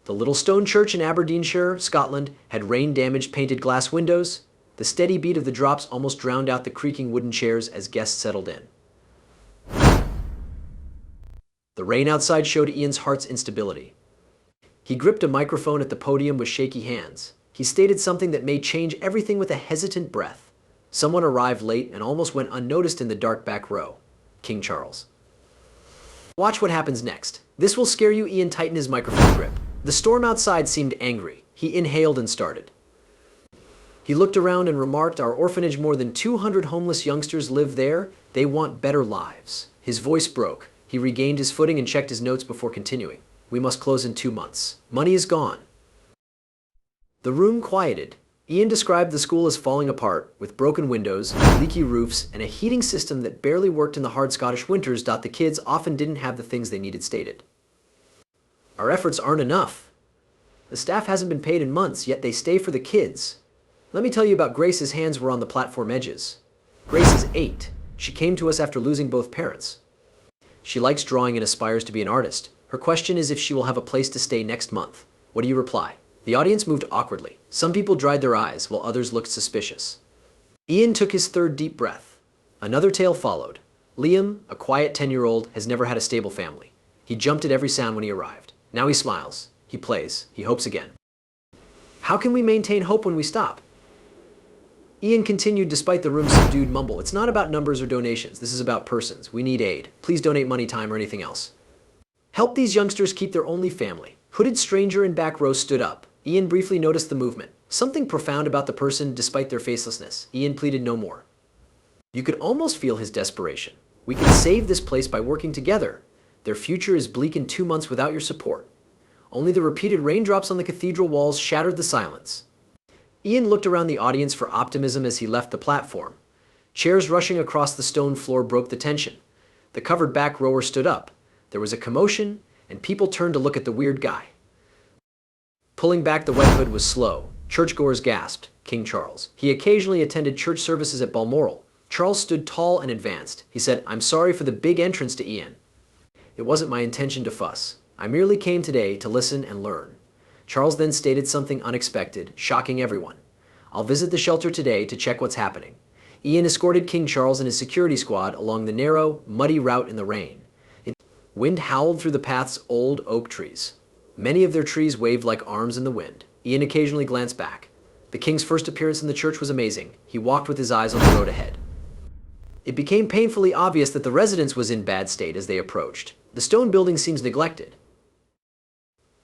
The little stone church in Aberdeenshire, Scotland, had rain-damaged painted glass windows. The steady beat of the drops almost drowned out the creaking wooden chairs as guests settled in. The rain outside showed Ian's heart's instability. He gripped a microphone at the podium with shaky hands. He stated something that may change everything with a hesitant breath. Someone arrived late and almost went unnoticed in the dark back row. King Charles. Watch what happens next. This will scare you. Ian tightened his microphone grip. The storm outside seemed angry. He inhaled and started. He looked around and remarked, "Our orphanage, more than 200 homeless youngsters live there. They want better lives." His voice broke. He regained his footing and checked his notes before continuing. "We must close in 2 months. Money is gone." The room quieted. Ian described the school as falling apart, with broken windows, leaky roofs, and a heating system that barely worked in the hard Scottish winters. The kids often didn't have the things they needed stated. "Our efforts aren't enough. The staff hasn't been paid in months, yet they stay for the kids. Let me tell you about Grace's hands were on the platform edges. Grace is 8. She came to us after losing both parents. She likes drawing and aspires to be an artist. Her question is if she will have a place to stay next month. What do you reply?" The audience moved awkwardly. Some people dried their eyes, while others looked suspicious. Ian took his third deep breath. Another tale followed. Liam, a quiet 10-year-old, has never had a stable family. He jumped at every sound when he arrived. Now he smiles. He plays. He hopes again. "How can we maintain hope when we stop?" Ian continued despite the room's subdued mumble. "It's not about numbers or donations. This is about persons. We need aid. Please donate money, time, or anything else. Help these youngsters keep their only family." Hooded stranger in back row stood up. Ian briefly noticed the movement. Something profound about the person despite their facelessness. Ian pleaded no more. You could almost feel his desperation. "We can save this place by working together. Their future is bleak in 2 months without your support." Only the repeated raindrops on the cathedral walls shattered the silence. Ian looked around the audience for optimism as he left the platform. Chairs rushing across the stone floor broke the tension. The covered back rower stood up. There was a commotion, and people turned to look at the weird guy. Pulling back the wet hood was slow. Churchgoers gasped. King Charles. He occasionally attended church services at Balmoral. Charles stood tall and advanced. He said, "I'm sorry for the big entrance to Ian. It wasn't my intention to fuss. I merely came today to listen and learn." Charles then stated something unexpected, shocking everyone. "I'll visit the shelter today to check what's happening." Ian escorted King Charles and his security squad along the narrow, muddy route in the rain. Wind howled through the path's old oak trees. Many of their trees waved like arms in the wind. Ian occasionally glanced back. The king's first appearance in the church was amazing. He walked with his eyes on the road ahead. It became painfully obvious that the residence was in bad state as they approached. The stone building seems neglected.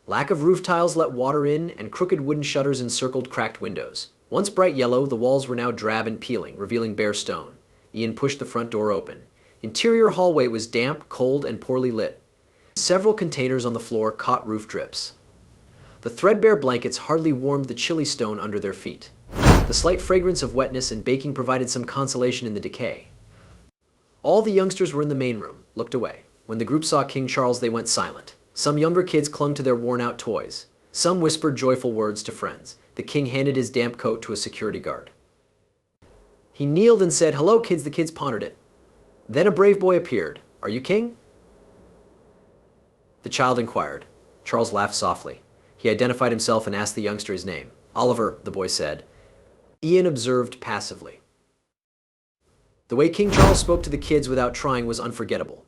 Lack of roof tiles let water in, and crooked wooden shutters encircled cracked windows. Once bright yellow, the walls were now drab and peeling, revealing bare stone. Ian pushed the front door open. Interior hallway was damp, cold, and poorly lit. Several containers on the floor caught roof drips. The threadbare blankets hardly warmed the chilly stone under their feet. The slight fragrance of wetness and baking provided some consolation in the decay. All the youngsters were in the main room, looked away. When the group saw King Charles, they went silent. Some younger kids clung to their worn-out toys. Some whispered joyful words to friends. The king handed his damp coat to a security guard. He kneeled and said, "Hello, kids." The kids pondered it. Then a brave boy appeared. "Are you king?" The child inquired. Charles laughed softly. He identified himself and asked the youngster his name. "Oliver," the boy said. Ian observed passively. The way King Charles spoke to the kids without trying was unforgettable.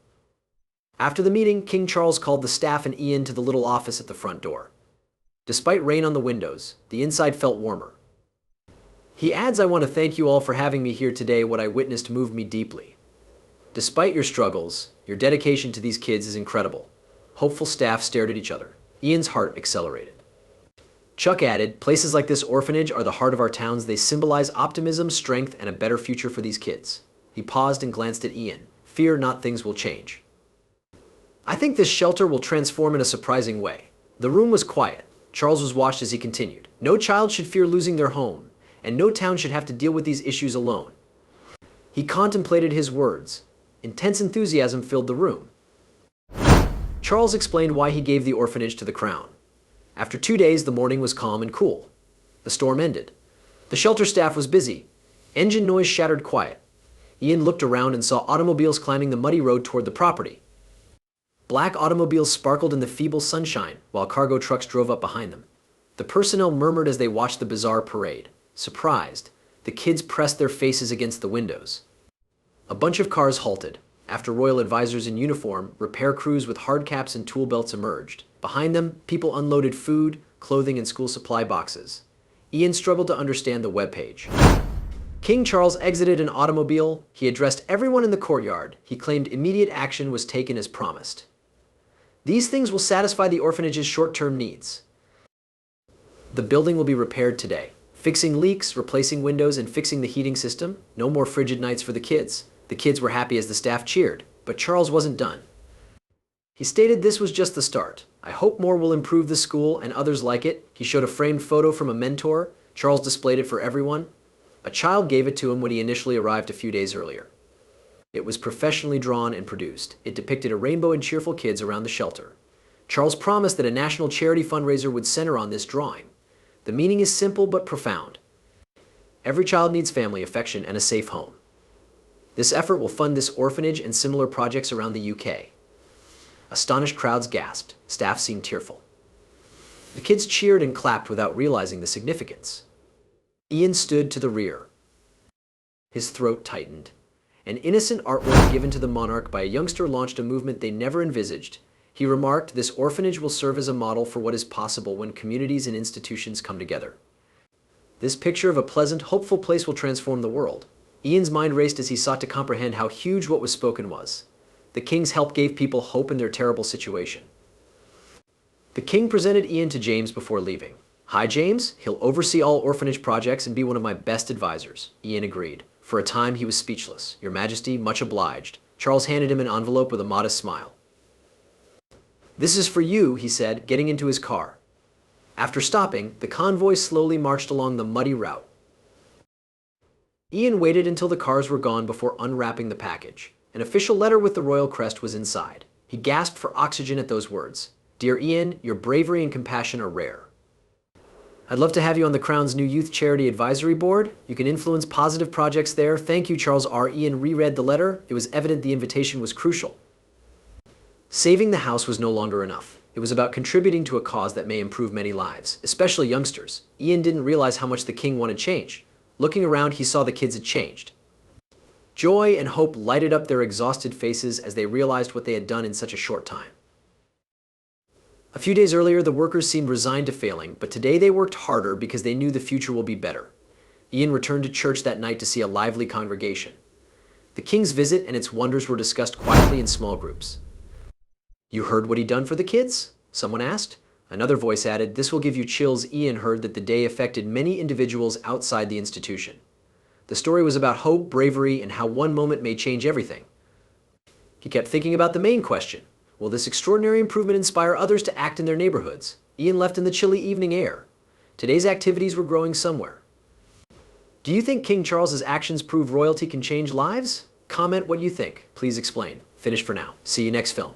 After the meeting, King Charles called the staff and Ian to the little office at the front door. Despite rain on the windows, the inside felt warmer. He adds, "I want to thank you all for having me here today. What I witnessed moved me deeply. Despite your struggles, your dedication to these kids is incredible." Hopeful staff stared at each other. Ian's heart accelerated. Chuck added, "Places like this orphanage are the heart of our towns. They symbolize optimism, strength, and a better future for these kids." He paused and glanced at Ian. "Fear not, things will change. I think this shelter will transform in a surprising way." The room was quiet. Charles was watched as he continued. "No child should fear losing their home, and no town should have to deal with these issues alone." He contemplated his words. Intense enthusiasm filled the room. Charles explained why he gave the orphanage to the crown. After 2 days, the morning was calm and cool. The storm ended. The shelter staff was busy. Engine noise shattered quiet. Ian looked around and saw automobiles climbing the muddy road toward the property. Black automobiles sparkled in the feeble sunshine while cargo trucks drove up behind them. The personnel murmured as they watched the bizarre parade. Surprised, the kids pressed their faces against the windows. A bunch of cars halted. After royal advisors in uniform, repair crews with hard caps and tool belts emerged. Behind them, people unloaded food, clothing, and school supply boxes. Ian struggled to understand the webpage. King Charles exited an automobile. He addressed everyone in the courtyard. He claimed immediate action was taken as promised. These things will satisfy the orphanage's short-term needs. The building will be repaired today. Fixing leaks, replacing windows, and fixing the heating system. No more frigid nights for the kids. The kids were happy as the staff cheered, but Charles wasn't done. He stated this was just the start. I hope more will improve the school and others like it. He showed a framed photo from a mentor. Charles displayed it for everyone. A child gave it to him when he initially arrived a few days earlier. It was professionally drawn and produced. It depicted a rainbow and cheerful kids around the shelter. Charles promised that a national charity fundraiser would center on this drawing. The meaning is simple but profound. Every child needs family, affection, and a safe home. This effort will fund this orphanage and similar projects around the UK. Astonished crowds gasped. Staff seemed tearful. The kids cheered and clapped without realizing the significance. Ian stood to the rear. His throat tightened. An innocent artwork given to the monarch by a youngster launched a movement they never envisaged. He remarked, "This orphanage will serve as a model for what is possible when communities and institutions come together. This picture of a pleasant, hopeful place will transform the world." Ian's mind raced as he sought to comprehend how huge what was spoken was. The king's help gave people hope in their terrible situation. The king presented Ian to James before leaving. "Hi, James. He'll oversee all orphanage projects and be one of my best advisors." Ian agreed. For a time, he was speechless. "Your Majesty, much obliged." Charles handed him an envelope with a modest smile. "This is for you," he said, getting into his car. After stopping, the convoy slowly marched along the muddy route. Ian waited until the cars were gone before unwrapping the package. An official letter with the royal crest was inside. He gasped for oxygen at those words. "Dear Ian, your bravery and compassion are rare. I'd love to have you on the Crown's new Youth Charity Advisory Board. You can influence positive projects there. Thank you, Charles R. Ian reread the letter. It was evident the invitation was crucial. Saving the house was no longer enough. It was about contributing to a cause that may improve many lives, especially youngsters. Ian didn't realize how much the king wanted change. Looking around, he saw the kids had changed. Joy and hope lighted up their exhausted faces as they realized what they had done in such a short time. A few days earlier, the workers seemed resigned to failing, but today they worked harder because they knew the future will be better. Ian returned to church that night to see a lively congregation. The king's visit and its wonders were discussed quietly in small groups. "You heard what he'd done for the kids?" someone asked. Another voice added, "This will give you chills." Ian heard that the day affected many individuals outside the institution. The story was about hope, bravery, and how one moment may change everything. He kept thinking about the main question. Will this extraordinary improvement inspire others to act in their neighborhoods? Ian left in the chilly evening air. Today's activities were growing somewhere. Do you think King Charles's actions prove royalty can change lives? Comment what you think. Please explain. Finish for now. See you next film.